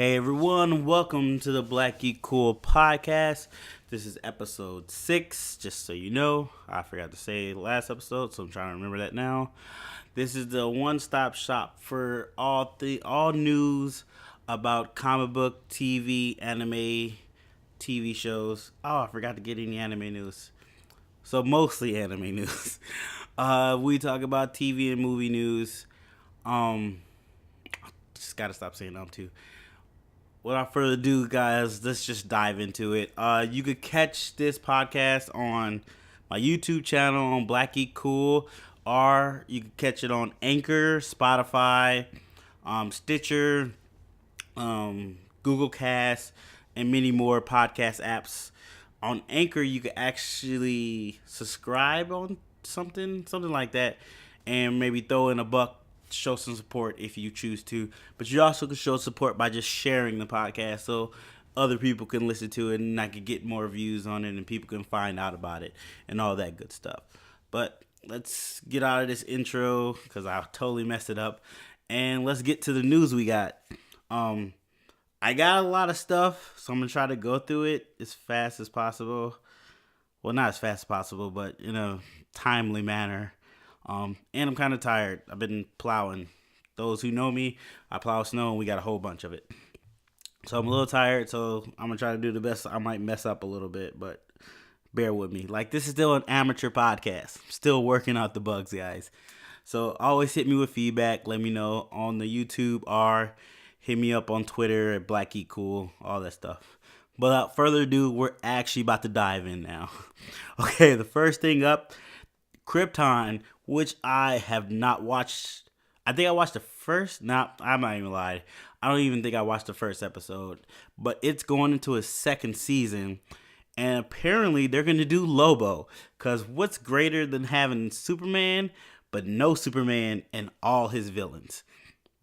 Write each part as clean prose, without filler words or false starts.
Hey everyone, welcome to the Black Geek Cool podcast. This is episode 6, just so you know. I forgot to say last episode, so I'm trying to remember that now. This is the one-stop shop for all news about comic book, TV, anime, TV shows. Oh, I forgot to get any anime news. So mostly anime news. We talk about TV and movie news. Just gotta stop saying too. Without further ado, guys, let's just dive into it. You could catch this podcast on my YouTube channel on Black Geek Cool, or you could catch it on Anchor, Spotify, Stitcher, Google Cast, and many more podcast apps. On Anchor, you could actually subscribe on something like that, and maybe throw in a buck, show some support if you choose to. But you also can show support by just sharing the podcast so other people can listen to it and I can get more views on it and people can find out about it and all that good stuff. But let's get out of this intro because I totally messed it up, and let's get to the news we got. I got a lot of stuff, so I'm gonna try to go through it as fast as possible. Well, not as fast as possible, but in a timely manner. And I'm kind of tired. I've been plowing. Those who know me, I plow snow and we got a whole bunch of it. So I'm a little tired, so I'm going to try to do the best. I might mess up a little bit, but bear with me. Like, this is still an amateur podcast. I'm still working out the bugs, guys. So always hit me with feedback. Let me know on the YouTube or hit me up on Twitter at Black Geek Cool, all that stuff. But without further ado, we're actually about to dive in now. Okay, the first thing up, Krypton, which I have not watched. I think I watched the first. I'm not even lying. I don't even think I watched the first episode. But it's going into a second season. And apparently they're going to do Lobo. Because what's greater than having Superman, but no Superman and all his villains?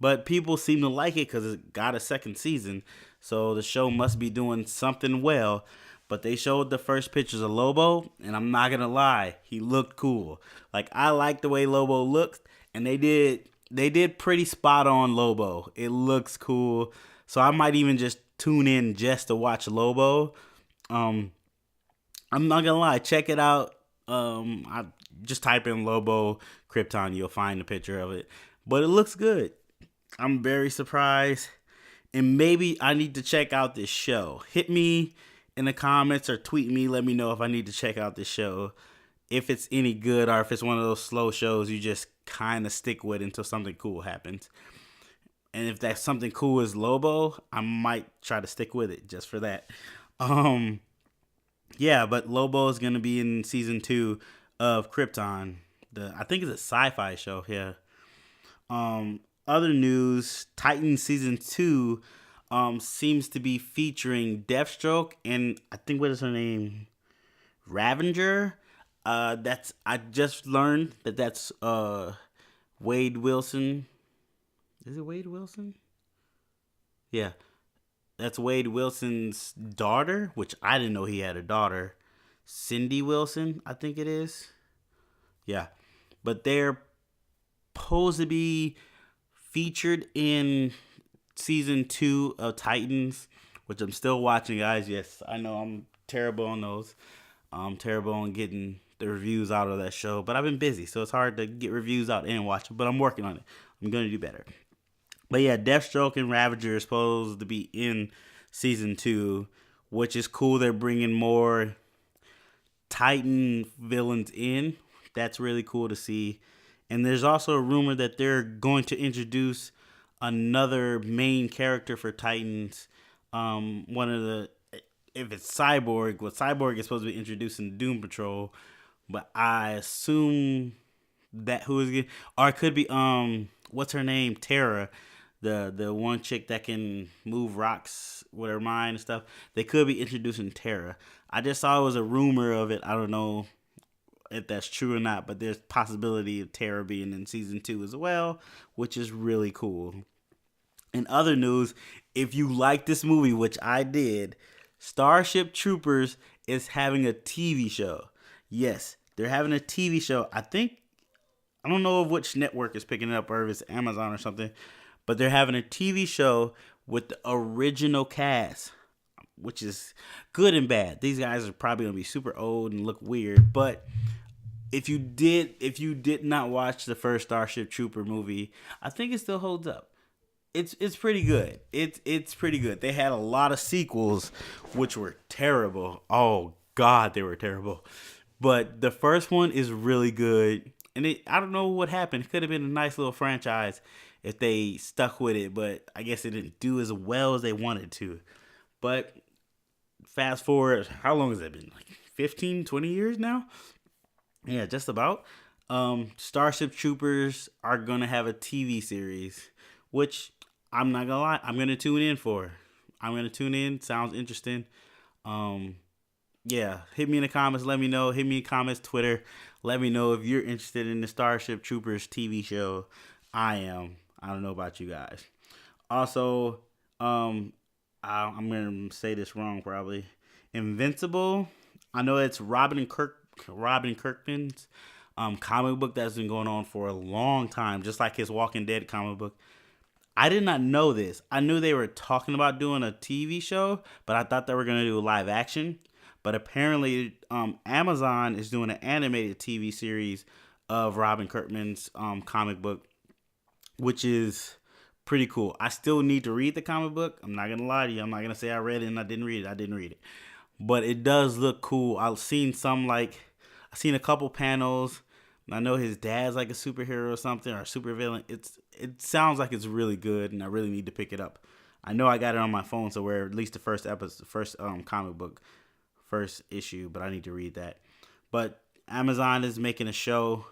But people seem to like it because it got a second season. So the show must be doing something well. But they showed the first pictures of Lobo, and I'm not gonna lie, he looked cool. Like, I like the way Lobo looked, and they did pretty spot on Lobo. It looks cool, so I might even just tune in just to watch Lobo. I'm not gonna lie, check it out. I just type in Lobo Krypton, you'll find a picture of it. But it looks good. I'm very surprised, and maybe I need to check out this show. Hit me in the comments or tweet me, let me know if I need to check out this show, if it's any good or if it's one of those slow shows you just kind of stick with until something cool happens. And if that something cool is Lobo, I might try to stick with it just for that. Yeah, but Lobo is going to be in season 2 of Krypton. I think it's a sci-fi show here. Other news, Titan season 2 seems to be featuring Deathstroke and I think, what is her name? Ravager. I just learned that's Wade Wilson. Is it Wade Wilson? Yeah. That's Wade Wilson's daughter, which I didn't know he had a daughter. Cindy Wilson, I think it is. Yeah. But they're supposed to be featured in season 2 of Titans, which I'm still watching, guys. Yes, I know I'm terrible on those. I'm terrible on getting the reviews out of that show, but I've been busy, so it's hard to get reviews out and watch it, but I'm working on it. I'm going to do better. But yeah, Deathstroke and Ravager is supposed to be in season 2, which is cool. They're bringing more Titan villains in. That's really cool to see. And there's also a rumor that they're going to introduce another main character for Titans. If it's Cyborg, Cyborg is supposed to be introduced in Doom Patrol, but I assume that or it could be what's her name, Terra, the one chick that can move rocks with her mind and stuff. They could be introducing Terra. I just saw it was a rumor of it. I don't know if that's true or not, but there's possibility of Terra being in season 2 as well, which is really cool. In other news, if you like this movie, which I did, Starship Troopers is having a TV show. Yes, they're having a TV show. I don't know of which network is picking it up, or if it's Amazon or something, but they're having a TV show with the original cast, which is good and bad. These guys are probably gonna be super old and look weird, but if you did not watch the first Starship Trooper movie, I think it still holds up. It's pretty good. It's pretty good. They had a lot of sequels which were terrible. Oh God, they were terrible. But the first one is really good. And I don't know what happened. It could have been a nice little franchise if they stuck with it, but I guess it didn't do as well as they wanted to. But fast forward, how long has it been? Like 15, 20 years now? Yeah, just about. Starship Troopers are gonna have a TV series, which I'm not gonna lie, I'm gonna tune in for. I'm gonna tune in. Sounds interesting. Um, yeah, hit me in the comments. Let me know. Hit me in the comments, Twitter. Let me know if you're interested in the Starship Troopers TV show. I am. I don't know about you guys. Also, I'm gonna say this wrong probably. Invincible. I know it's Robin Kirkman's comic book that's been going on for a long time, just like his Walking Dead comic book. I did not know this. I knew they were talking about doing a TV show, but I thought they were gonna do live action. But apparently, Amazon is doing an animated TV series of Robin Kirkman's comic book, which is pretty cool. I still need to read the comic book. I'm not gonna lie to you. I'm not gonna say I read it and I didn't read it. I didn't read it, but it does look cool. I've seen I've seen a couple panels. I know his dad's like a superhero or something, or a supervillain. It sounds like it's really good, and I really need to pick it up. I know I got it on my phone somewhere, at least the first episode, first comic book, first issue, but I need to read that. But Amazon is making a show,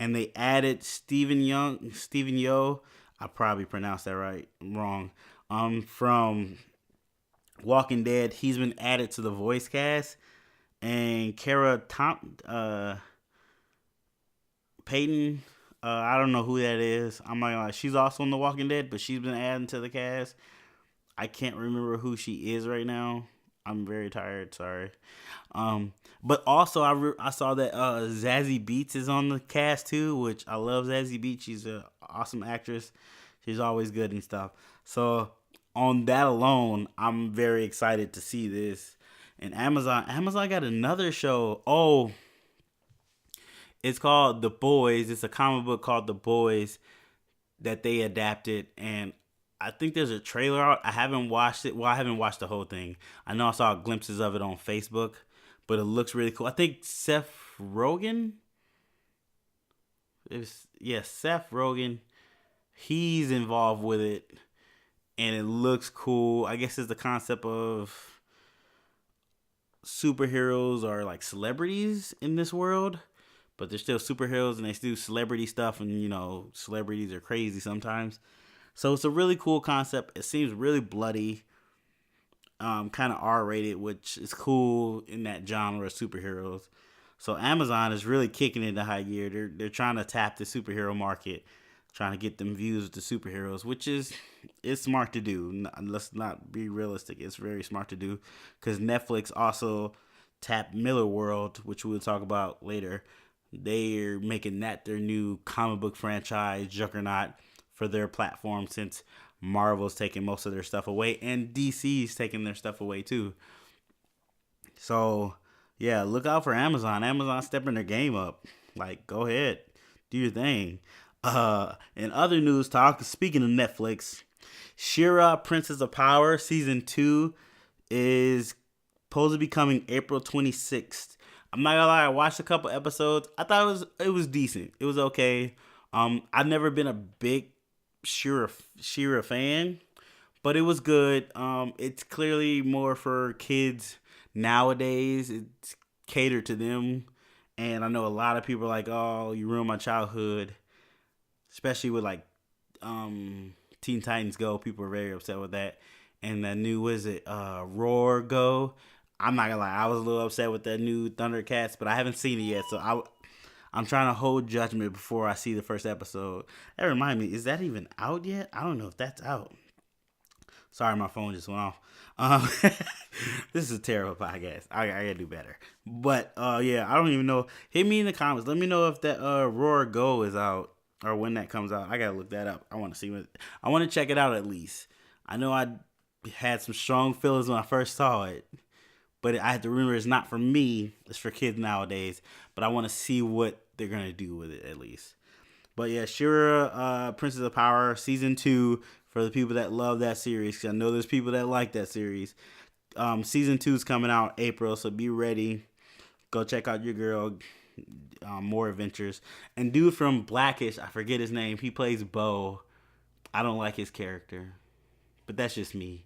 and they added Stephen Yo. I probably pronounced that wrong. From Walking Dead, he's been added to the voice cast, and Peyton. I don't know who that is. I'm not gonna lie. She's also in The Walking Dead, but she's been added to the cast. I can't remember who she is right now. I'm very tired. Sorry. But also I saw that Zazie Beetz is on the cast too, which I love Zazie Beetz. She's an awesome actress. She's always good and stuff. So on that alone, I'm very excited to see this. And Amazon got another show. Oh, it's called The Boys. It's a comic book called The Boys that they adapted, and I think there's a trailer out. I haven't watched it. Well, I haven't watched the whole thing. I know I saw glimpses of it on Facebook, but it looks really cool. I think Seth Rogen. Seth Rogen. He's involved with it, and it looks cool. I guess it's the concept of superheroes are like celebrities in this world, but they're still superheroes and they do celebrity stuff, and celebrities are crazy sometimes. So it's a really cool concept. It seems really bloody, kind of R-rated, which is cool in that genre of superheroes. So Amazon is really kicking into high gear. They're trying to tap the superhero market, trying to get them views with the superheroes, which it's smart to do. Let's not be realistic. It's very smart to do, because Netflix also tapped Miller World, which we'll talk about later. They're making that their new comic book franchise juggernaut for their platform, since Marvel's taking most of their stuff away and DC's taking their stuff away too. So yeah, look out for Amazon. Amazon stepping their game up. Like, go ahead, do your thing. In other news talk, speaking of Netflix, She-Ra Princess of Power season 2 is supposed to be coming April 26th. I'm not gonna lie, I watched a couple episodes. I thought it was decent. It was okay. I've never been a big She-Ra fan, but it was good. It's clearly more for kids nowadays. It's catered to them, and I know a lot of people are like, "Oh, you ruined my childhood," especially with like Teen Titans Go. People are very upset with that. And the new Roar Go. I'm not gonna lie, I was a little upset with that new Thundercats, but I haven't seen it yet, so I'm trying to hold judgment before I see the first episode. That reminds me, is that even out yet? I don't know if that's out. Sorry, my phone just went off. This is a terrible podcast. I gotta do better. But yeah, I don't even know. Hit me in the comments. Let me know if that Roar Go is out, or when that comes out. I gotta look that up. I want to see I want to check it out at least. I know I had some strong feelings when I first saw it, but I have to remember it's not for me. It's for kids nowadays. But I want to see what they're gonna do with it at least. But yeah, She-Ra, Princess of Power, season 2 for the people that love that series. 'Cause I know there's people that like that series. Season 2 is coming out April, so be ready. Go check out your girl. More adventures. And dude from Blackish, I forget his name. He plays Bo. I don't like his character, but that's just me.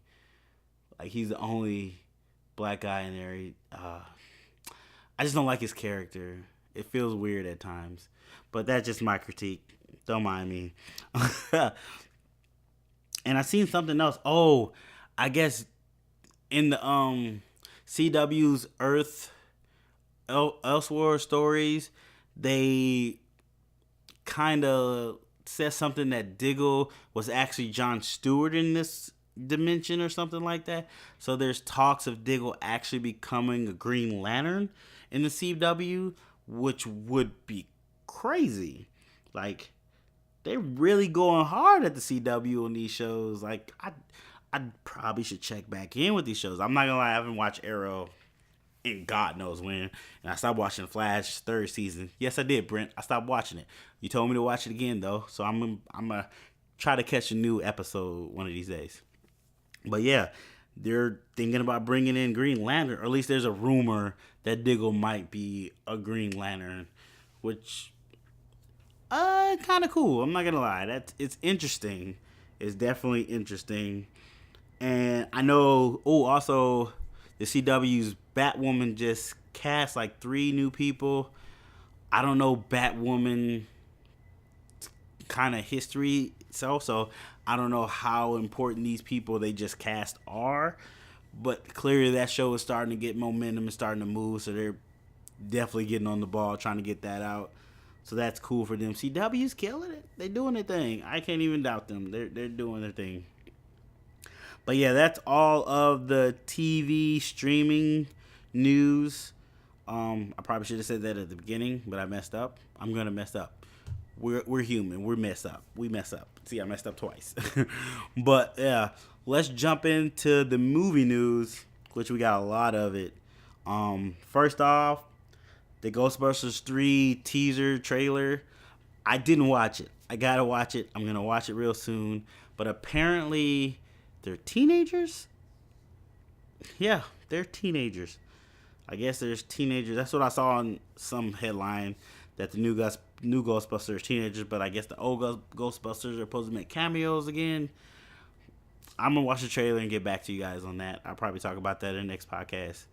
Like he's the only black guy in there. I just don't like his character. It feels weird at times, but that's just my critique. Don't mind me. And I seen something else. Oh, I guess in the CW's Earth Elseworld stories, they kind of said something that Diggle was actually John Stewart in this dimension or something like that. So there's talks of Diggle actually becoming a Green Lantern in the CW, which would be crazy. Like they're really going hard at the CW on these shows. Like I probably should check back in with these shows. I'm not gonna lie, I haven't watched Arrow in God knows when. And I stopped watching Flash third season. Yes, I did, Brent. I stopped watching it. You told me to watch it again though, so I'm gonna try to catch a new episode one of these days. But yeah, they're thinking about bringing in Green Lantern, or at least there's a rumor that Diggle might be a Green Lantern, which kind of cool. I'm not gonna lie, it's interesting. It's definitely interesting. And I know. Oh, also the CW's Batwoman just cast like 3 new people. I don't know Batwoman kind of history itself, so I don't know how important these people they just cast are. But clearly that show is starting to get momentum and starting to move, so they're definitely getting on the ball trying to get that out. So that's cool for them. CW's killing it. They're doing their thing. I can't even doubt them. They're doing their thing. But yeah, that's all of the TV streaming news. I probably should have said that at the beginning, but I messed up. I'm gonna mess up. We're human. We mess up. We mess up. See, I messed up twice. But yeah, let's jump into the movie news, which we got a lot of it. First off, the Ghostbusters 3 teaser trailer. I didn't watch it. I gotta watch it. I'm gonna watch it real soon. But apparently, they're teenagers? Yeah, they're teenagers. I guess there's teenagers. That's what I saw on some headline that the new Ghostbusters are teenagers, but I guess the old Ghostbusters are supposed to make cameos again. I'm gonna watch the trailer and get back to you guys on that. I'll probably talk about that in the next podcast.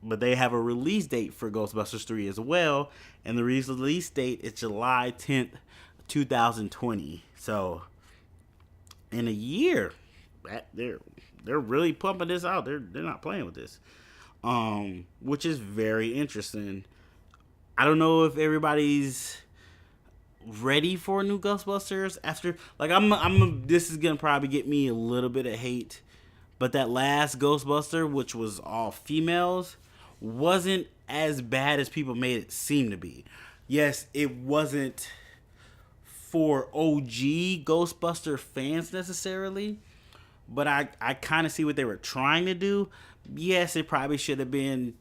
But they have a release date for Ghostbusters 3 as well, and the release date is July 10th, 2020. So in a year, they're really pumping this out. They're not playing with this, which is very interesting. I don't know if everybody's ready for new Ghostbusters after. Like this is gonna probably get me a little bit of hate, but that last Ghostbuster, which was all females, wasn't as bad as people made it seem to be. Yes, it wasn't for OG Ghostbuster fans necessarily, but I kind of see what they were trying to do. Yes, it probably should have been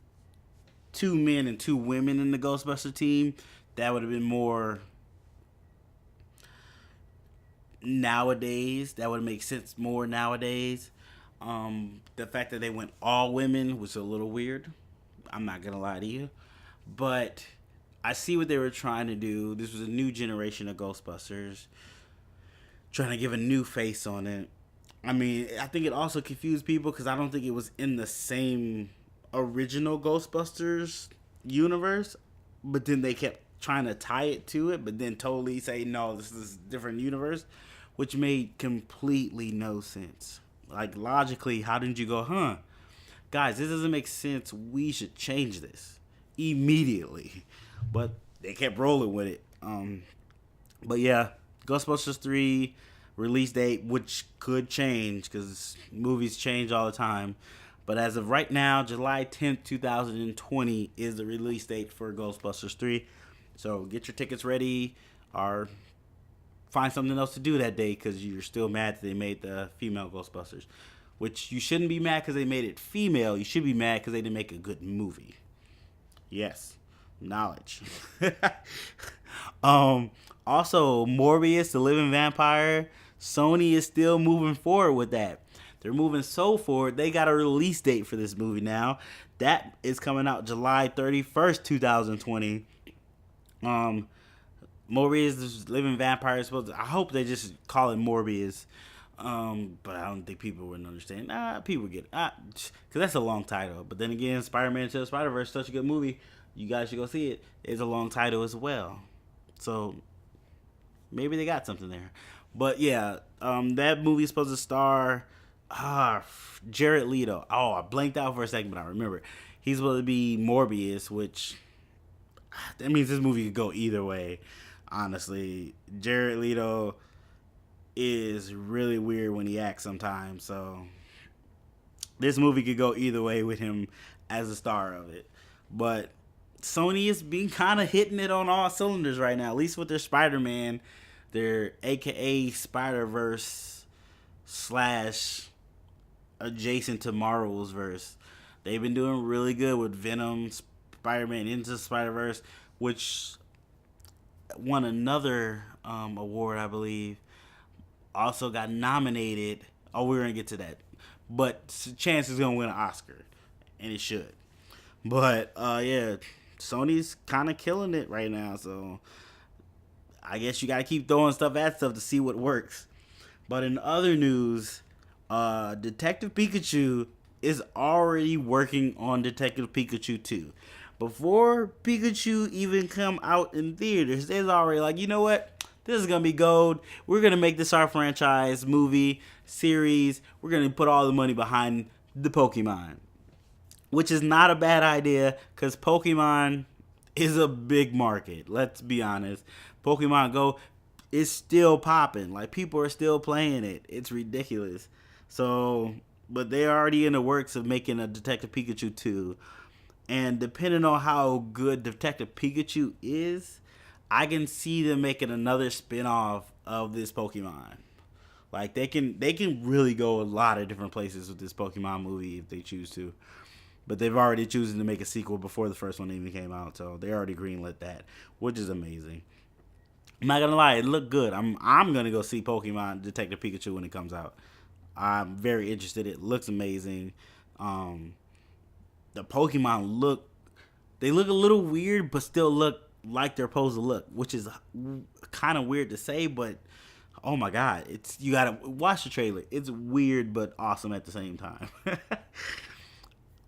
2 men and 2 women in the Ghostbuster team. That would have been more nowadays. That would make sense more nowadays. The fact that they went all women was a little weird. I'm not gonna lie to you, but I see what they were trying to do. This was a new generation of Ghostbusters, trying to give a new face on it. I mean, I think it also confused people because I don't think it was in the same original Ghostbusters universe, but then they kept trying to tie it to it, but then totally say, no, this is a different universe, which made completely no sense. Like, logically, how didn't you go, guys, this doesn't make sense. We should change this immediately. But they kept rolling with it. But yeah, Ghostbusters 3 release date, which could change because movies change all the time. But as of right now, July 10th, 2020 is the release date for Ghostbusters 3. So get your tickets ready. Our find something else to do that day because you're still mad that they made the female Ghostbusters. Which you shouldn't be mad because they made it female. You should be mad because they didn't make a good movie. Yes, knowledge. Also, Morbius, the living vampire. Sony is still moving forward with that. They're moving so forward. They got a release date for this movie now. That is coming out July 31st, 2020. Morbius, this living vampire, is supposed to, I hope they just call it Morbius. But I don't think people wouldn't understand. People get it. Because that's a long title. But then again, Spider-Man Into the Spider-Verse is such a good movie. You guys should go see it. It's a long title as well. So, maybe they got something there. But yeah, that movie is supposed to star Jared Leto. Oh, I blanked out for a second, but I remember. He's supposed to be Morbius, which that means this movie could go either way. Honestly, Jared Leto is really weird when he acts sometimes, so this movie could go either way with him as the star of it. But Sony is being kind of hitting it on all cylinders right now, at least with their Spider-Man, their AKA Spider-Verse slash adjacent to Marvel's verse. They've been doing really good with Venom, Spider-Man Into the Spider-Verse, which won another award, I believe. Also got nominated. Oh, we're going to get to that. But Chance is going to win an Oscar. And it should. But, yeah, Sony's kind of killing it right now. So, I guess you got to keep throwing stuff at stuff to see what works. But in other news, Detective Pikachu is already working on Detective Pikachu 2. Before Pikachu even come out in theaters, they're already like, you know what? This is going to be gold. We're going to make this our franchise, movie, series. We're going to put all the money behind the Pokemon. Which is not a bad idea because Pokemon is a big market. Let's be honest. Pokemon Go is still popping. Like, people are still playing it. It's ridiculous. So, but they're already in the works of making a Detective Pikachu 2. And depending on how good Detective Pikachu is, I can see them making another spin-off of this Pokemon. Like, they can really go a lot of different places with this Pokemon movie if they choose to. But they've already chosen to make a sequel before the first one even came out, so they already greenlit that, which is amazing. I'm not gonna lie, it looked good. I'm gonna go see Pokemon Detective Pikachu when it comes out. I'm very interested. It looks amazing. The Pokemon look a little weird, but still look like they're supposed to look, which is kind of weird to say, but oh my god, you gotta watch the trailer. It's weird but awesome at the same time.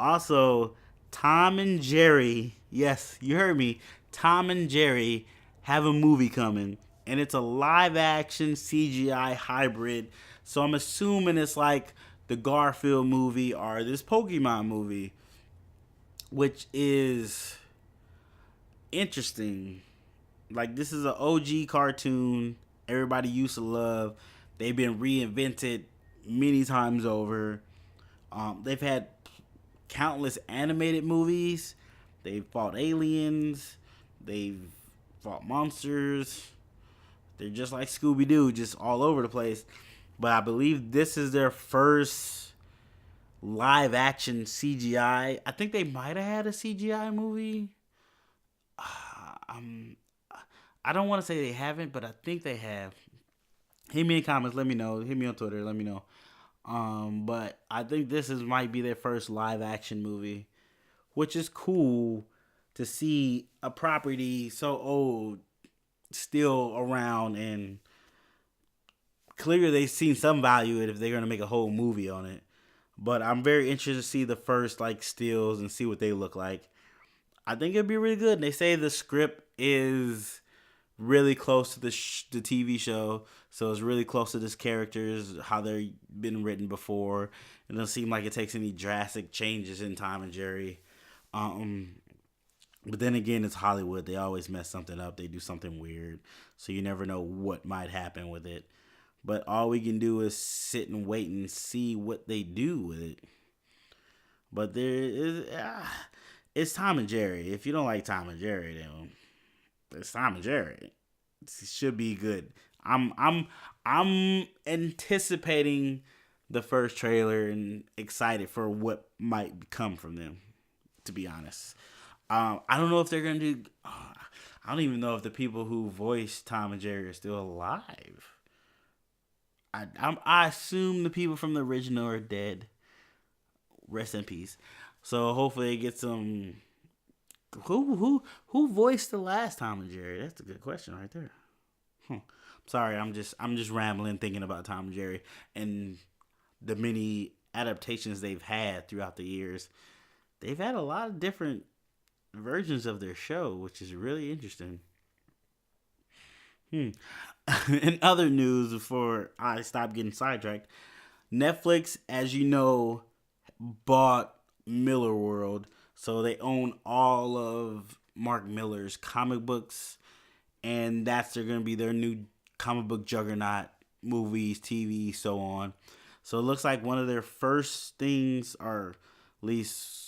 Also, Tom and Jerry, yes, you heard me, Tom and Jerry have a movie coming, and it's a live-action CGI hybrid, so I'm assuming it's like the Garfield movie or this Pokemon movie, which is interesting. Like, this is an OG cartoon everybody used to love. They've been reinvented many times over. They've had countless animated movies. They've fought aliens. They've fought monsters. They're just like Scooby-Doo, just all over the place. But I believe this is their first live action CGI. I think they might have had a CGI movie. I don't want to say they haven't, but I think they have. Hit me in comments. Let me know. Hit me on Twitter. Let me know. But I think might be their first live action movie, which is cool to see a property so old still around, and clearly they've seen some value in it if they're going to make a whole movie on it. But I'm very interested to see the first like stills and see what they look like. I think it'd be really good. And they say the script is really close to the TV show, so it's really close to this characters, how they've been written before. It doesn't seem like it takes any drastic changes in Tom and Jerry. But then again, it's Hollywood. They always mess something up. They do something weird, so you never know what might happen with it. But all we can do is sit and wait and see what they do with it. But it's Tom and Jerry. If you don't like Tom and Jerry, then it's Tom and Jerry. It should be good. I'm anticipating the first trailer and excited for what might come from them. To be honest, I don't know if they're gonna do. I don't even know if the people who voiced Tom and Jerry are still alive. I assume the people from the original are dead. Rest in peace. So hopefully it gets some. Who voiced the last Tom and Jerry? That's a good question right there. Sorry, I'm just rambling thinking about Tom and Jerry and the many adaptations they've had throughout the years. They've had a lot of different versions of their show, which is really interesting. Hmm. In other news, before I stop getting sidetracked, Netflix, as you know, bought Miller World, so they own all of Mark Miller's comic books, and that's they're gonna be their new comic book juggernaut, movies, TV, so on. So it looks like one of their first things, or at least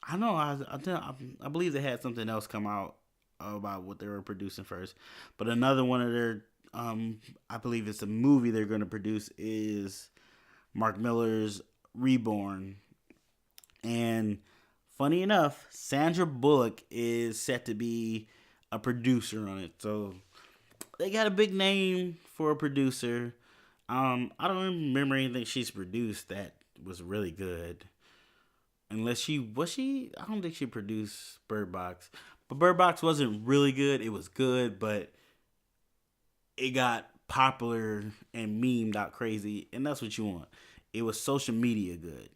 I don't know, I believe they had something else come out about what they were producing first, but another one of their I believe it's a movie they're going to produce is Mark Miller's Reborn. And funny enough, Sandra Bullock is set to be a producer on it. So they got a big name for a producer. I don't remember anything she's produced that was really good. Unless she, I don't think she produced Bird Box. But Bird Box wasn't really good. It was good, but it got popular and memed out crazy, and that's what you want. It was social media good.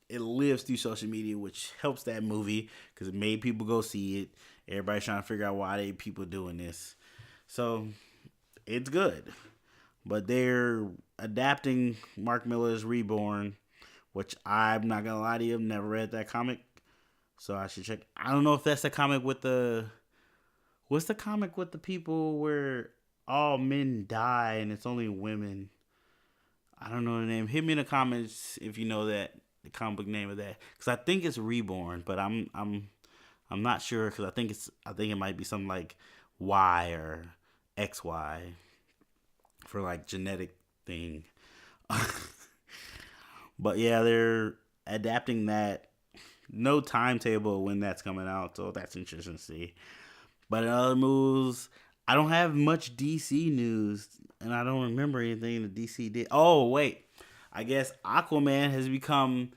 It lives through social media, which helps that movie because it made people go see it. Everybody's trying to figure out why they people doing this. So it's good. But they're adapting Mark Miller's Reborn, which I'm not gonna lie to you, I've never read that comic. So I should check. I don't know if that's the comic with the what's the comic with the people where all men die and it's only women. I don't know the name. Hit me in the comments if you know that the comic book name of that, because I think it's Reborn, but I'm not sure because I think it might be something like Y or XY for like genetic thing. But yeah, they're adapting that. No timetable when that's coming out, so that's interesting to see. But in other moves, I don't have much DC news, and I don't remember anything that DC did. Oh wait, I guess Aquaman has become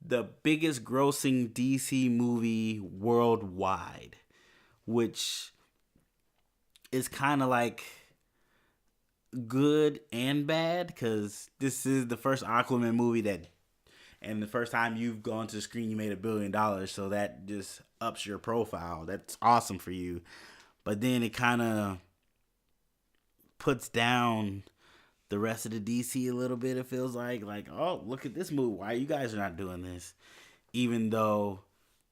the biggest grossing DC movie worldwide, which is kind of like good and bad because this is the first Aquaman movie that, and the first time you've gone to the screen, you made $1 billion. So that just ups your profile. That's awesome for you. But then it kind of puts down the rest of the DC a little bit. It feels like, oh, look at this movie. Why you guys are not doing this? Even though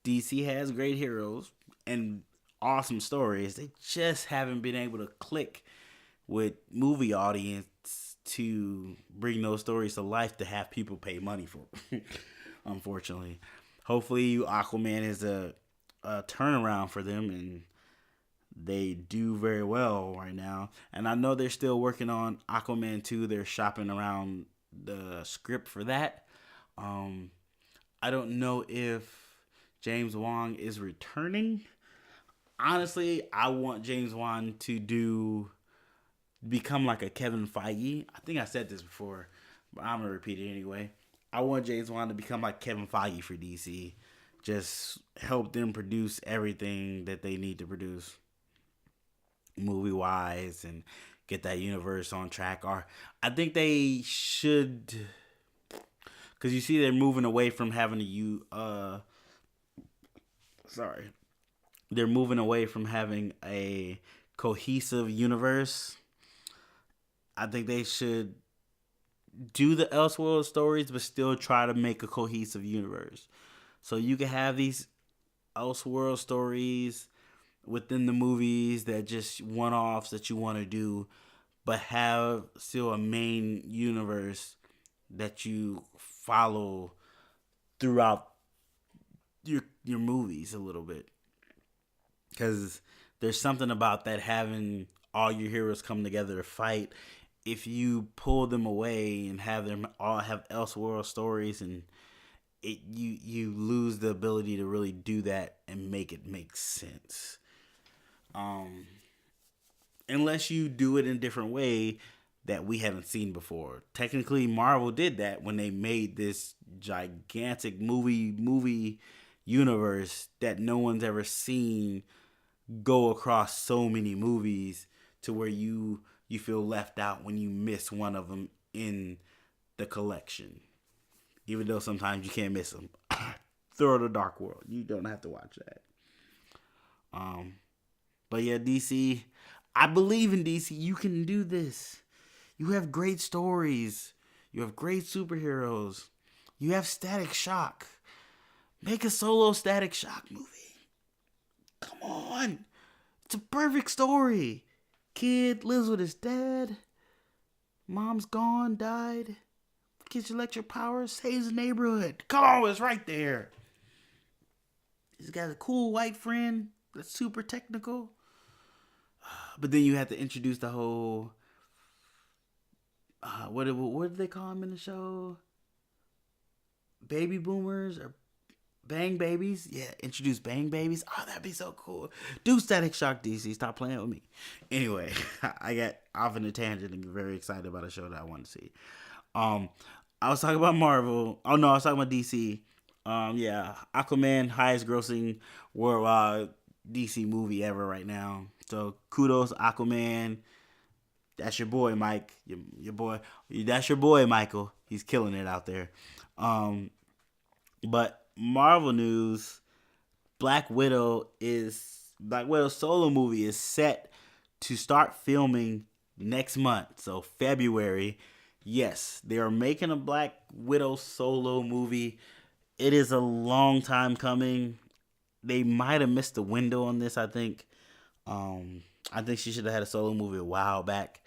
DC has great heroes and awesome stories, they just haven't been able to click with movie audience to bring those stories to life to have people pay money for. Unfortunately, hopefully Aquaman is a turnaround for them and they do very well right now. And I know they're still working on Aquaman 2. They're shopping around the script for that. I don't know if James Wan is returning. Honestly, I want James Wan to become like a Kevin Feige. I think I said this before, but I'm gonna repeat it anyway. I want James Wan to become like Kevin Feige for DC. Just help them produce everything that they need to produce, movie wise, and get that universe on track. Or I think they should, because you see they're moving away from having they're moving away from having a cohesive universe. I think they should do the Elseworld stories, but still try to make a cohesive universe. So you can have these Elseworld stories within the movies that just one-offs that you want to do, but have still a main universe that you follow throughout your movies a little bit. Because there's something about that, having all your heroes come together to fight. If you pull them away and have them all have elseworld stories, and you lose the ability to really do that and make it make sense. Um, Unless you do it in a different way that we haven't seen before. Technically, Marvel did that when they made this gigantic movie universe that no one's ever seen go across so many movies to where you feel left out when you miss one of them in the collection. Even though sometimes you can't miss them. Throw the Dark World. You don't have to watch that. But yeah, DC. I believe in DC. You can do this. You have great stories. You have great superheroes. You have Static Shock. Make a solo Static Shock movie. Come on. It's a perfect story. Kid lives with his dad. Mom's gone, died. Gets electric power, saves the neighborhood. Come on, it's right there. He's got a cool white friend that's super technical. But then you have to introduce the whole what did they call him in the show? Baby boomers or bang babies? Yeah, introduce bang babies. Oh, that'd be so cool. Do Static Shock, DC. Stop playing with me. Anyway, I got off in a tangent and very excited about a show that I want to see. I was talking about Marvel. Oh no, I was talking about DC. Yeah, Aquaman, highest grossing worldwide DC movie ever right now. So kudos, Aquaman. That's your boy, Mike. Your boy. That's your boy, Michael. He's killing it out there. But Marvel news: Black Widow's solo movie is set to start filming next month. So February. Yes, they are making a Black Widow solo movie. It is a long time coming. They might have missed the window on this, I think. I think she should have had a solo movie a while back.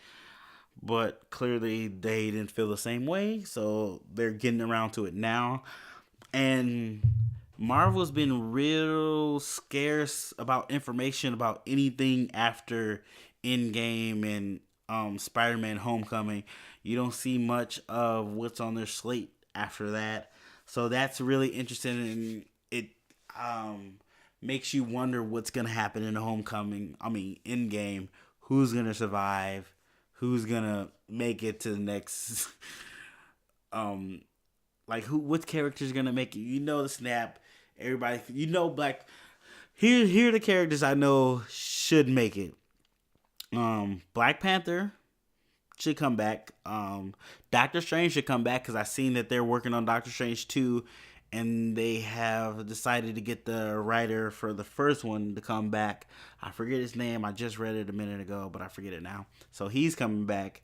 But clearly they didn't feel the same way, so they're getting around to it now. And Marvel's been real scarce about information about anything after Endgame and Spider-Man Homecoming. You don't see much of what's on their slate after that. So that's really interesting, and it makes you wonder what's going to happen in the Endgame. Who's going to survive? Who's going to make it to the next... what character's going to make it? You know the snap. Everybody... You know Black... Here are the characters I know should make it. Black Panther should come back. Doctor Strange should come back because I've seen that they're working on Doctor Strange 2, and they have decided to get the writer for the first one to come back. I forget his name. I just read it a minute ago, but I forget it now. So he's coming back.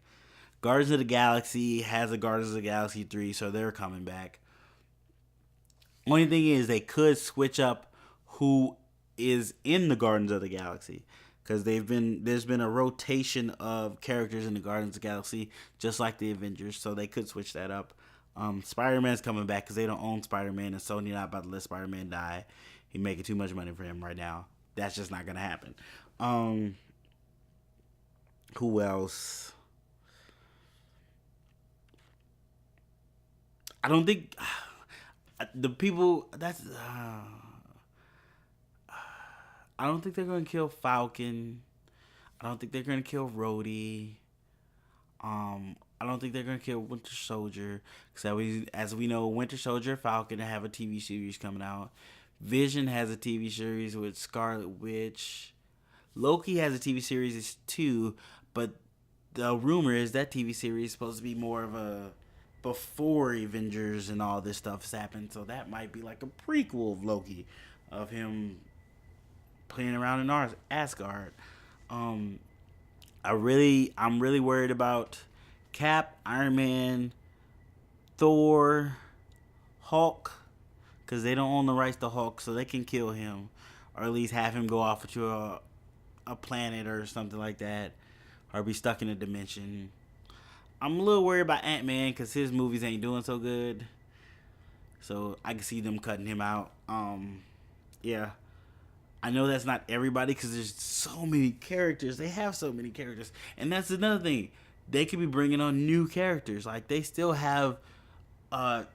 Guardians of the Galaxy has a Guardians of the Galaxy 3, so they're coming back. Only thing is they could switch up who is in the Guardians of the Galaxy. Because there's been a rotation of characters in the Guardians of the Galaxy, just like the Avengers, so they could switch that up. Spider-Man's coming back because they don't own Spider-Man, and Sony not about to let Spider-Man die. He's making too much money for him right now. That's just not going to happen. Who else? I don't think... the people... I don't think they're going to kill Falcon. I don't think they're going to kill Rhodey. I don't think they're going to kill Winter Soldier. Because as we know, Winter Soldier, Falcon have a TV series coming out. Vision has a TV series with Scarlet Witch. Loki has a TV series too. But the rumor is that TV series is supposed to be more of a... before Avengers and all this stuff's happened. So that might be like a prequel of Loki. Of him... playing around in Asgard. I'm really worried about Cap, Iron Man, Thor, Hulk, because they don't own the rights to Hulk, so they can kill him, or at least have him go off to a planet or something like that, or be stuck in a dimension. I'm a little worried about Ant-Man because his movies ain't doing so good, so I can see them cutting him out. Yeah. I know that's not everybody because there's so many characters. They have so many characters, and that's another thing. They could be bringing on new characters. Like they still have a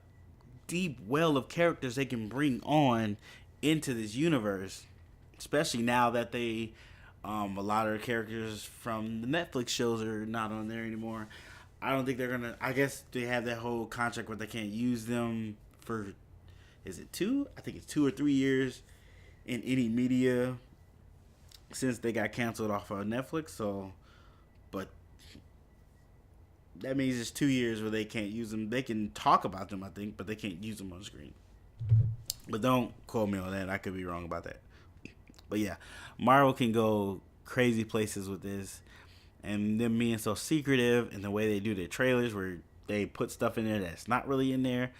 deep well of characters they can bring on into this universe, especially now that they a lot of the characters from the Netflix shows are not on there anymore. I don't think they're gonna. I guess they have that whole contract where they can't use them for. Is it 2? I think it's 2 or 3 years in any media since they got canceled off of Netflix. So, but that means it's 2 years where they can't use them. They can talk about them, I think, but they can't use them on screen. But don't quote me on that. I could be wrong about that. But yeah, Marvel can go crazy places with this. And them being so secretive and the way they do their trailers where they put stuff in there that's not really in there,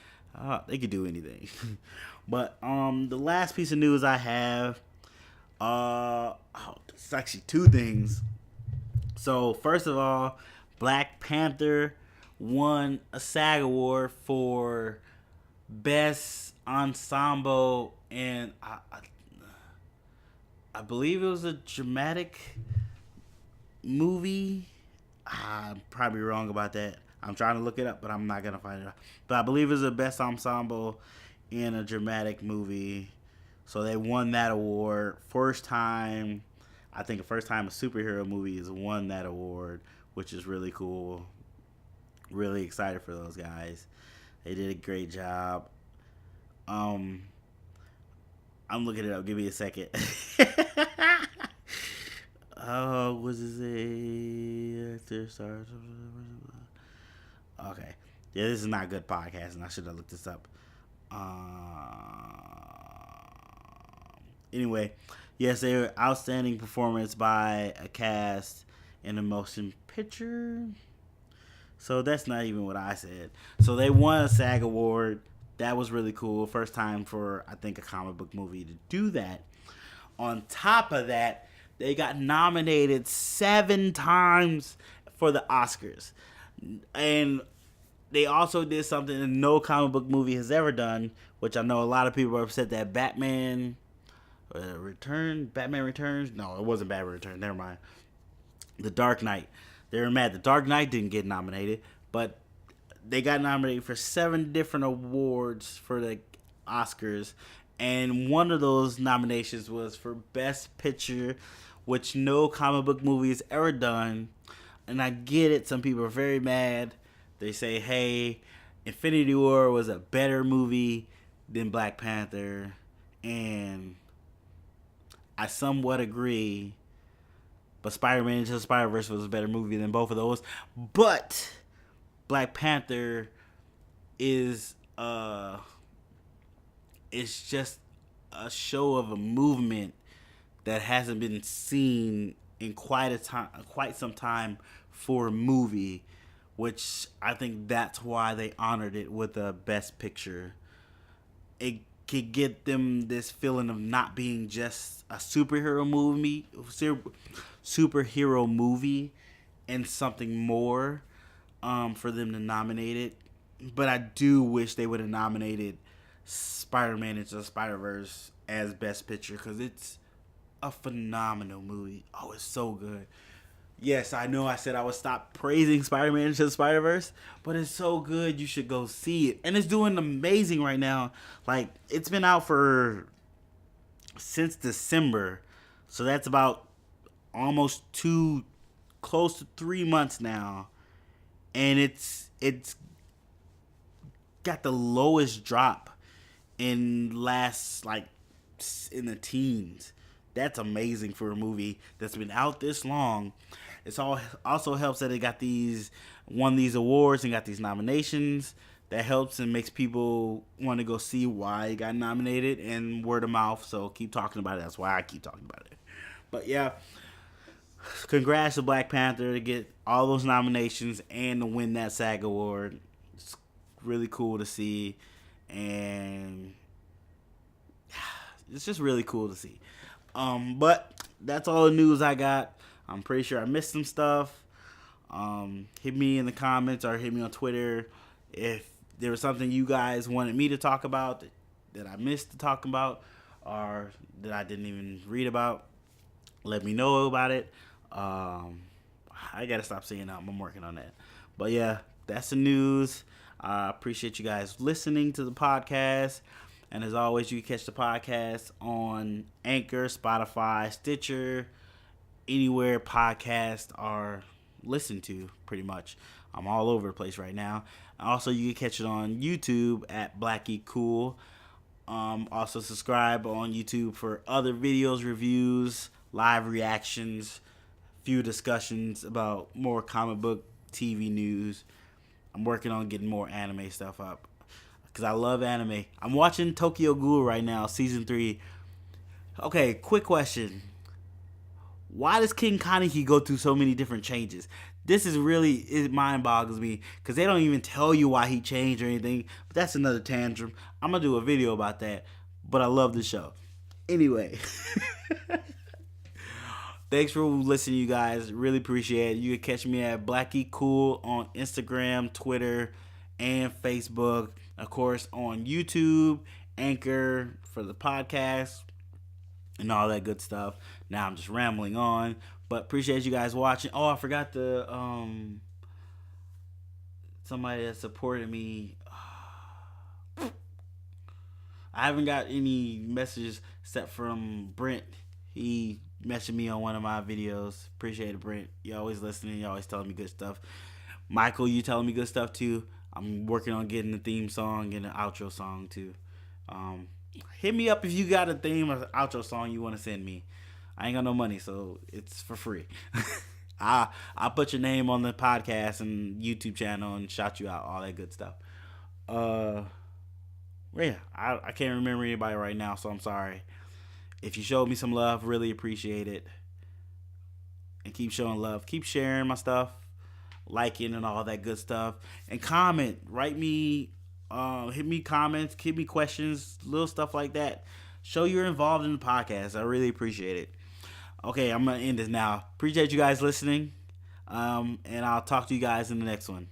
they could do anything. But the last piece of news I have, it's actually 2 things. So first of all, Black Panther won a SAG award for Best Ensemble, and I believe it was a dramatic movie. I'm probably wrong about that. I'm trying to look it up, but I'm not gonna find it. But I believe it was the best ensemble in a dramatic movie. So they won that award. First time a superhero movie has won that award, which is really cool. Really excited for those guys. They did a great job. I'm looking it up. Give me a second. Was it actor stars? Okay. Yeah, this is not good podcasting. I should have looked this up. Anyway, yes, they were outstanding performance by a cast in a motion picture. So that's not even what I said. So they won a SAG award. That was really cool. First time for, I think, a comic book movie to do that. On top of that, they got nominated 7 times for the Oscars. And they also did something that no comic book movie has ever done, which I know a lot of people are upset that Batman Returns? No, it wasn't Batman Returns. Never mind. The Dark Knight. They were mad. The Dark Knight didn't get nominated, but they got nominated for 7 different awards for the Oscars. And one of those nominations was for Best Picture, which no comic book movie has ever done. And I get it. Some people are very mad. They say, hey, Infinity War was a better movie than Black Panther. And I somewhat agree. But Spider-Man Into the Spider-Verse was a better movie than both of those. But Black Panther is it's just a show of a movement that hasn't been seen in quite some time for a movie, which I think that's why they honored it with a Best Picture. It could get them this feeling of not being just a superhero movie and something more for them to nominate it. But I do wish they would have nominated Spider-Man Into the Spider-Verse as Best Picture because it's a phenomenal movie. Oh, it's so good. Yes, I know I said I would stop praising Spider-Man Into the Spider-Verse, but it's so good you should go see it. And it's doing amazing right now. Like, it's been out since December. So that's about almost close to 3 months now. And it's got the lowest drop in in the teens. That's amazing for a movie that's been out this long. It's also helps that it won these awards and got these nominations. That helps and makes people want to go see why it got nominated and word of mouth. So keep talking about it. That's why I keep talking about it. But yeah, congrats to Black Panther to get all those nominations and to win that SAG award. It's really cool to see, and it's just really cool to see. But that's all the news I got. I'm pretty sure I missed some stuff. Hit me in the comments or hit me on Twitter if there was something you guys wanted me to talk about that I missed to talk about, or that I didn't even read about, let me know about it. I gotta stop saying that. I'm working on that. But yeah, that's the news. I appreciate you guys listening to the podcast. And as always, you can catch the podcast on Anchor, Spotify, Stitcher, anywhere podcasts are listened to, pretty much. I'm all over the place right now. Also, you can catch it on YouTube at Black Geek Cool. Also, subscribe on YouTube for other videos, reviews, live reactions, few discussions about more comic book TV news. I'm working on getting more anime stuff up because I love anime. I'm watching Tokyo Ghoul right now, season 3. Okay, quick question. Why does King Kaneki go through so many different changes? This is really, it mind boggles me because they don't even tell you why he changed or anything. But that's another tantrum. I'm going to do a video about that. But I love the show. Anyway. Thanks for listening, you guys. Really appreciate it. You can catch me at Black Geek Cool on Instagram, Twitter, and Facebook. Of course, on YouTube, Anchor for the podcast, and all that good stuff. Now I'm just rambling on, but appreciate you guys watching. Oh, I forgot the somebody that supported me. I haven't got any messages except from Brent. He messaged me on one of my videos. Appreciate it, Brent. You always listening. You always telling me good stuff. Michael, you telling me good stuff too. I'm working on getting the theme song and the outro song too. Hit me up if you got a theme or outro song you want to send me. I ain't got no money, so it's for free. I'll put your name on the podcast and YouTube channel and shout you out, all that good stuff. Yeah, I can't remember anybody right now, so I'm sorry. If you showed me some love, really appreciate it. And keep showing love. Keep sharing my stuff, liking and all that good stuff. And comment. Write me, hit me comments, give me questions, little stuff like that. Show you're involved in the podcast. I really appreciate it. Okay, I'm going to end this now. Appreciate you guys listening. And I'll talk to you guys in the next one.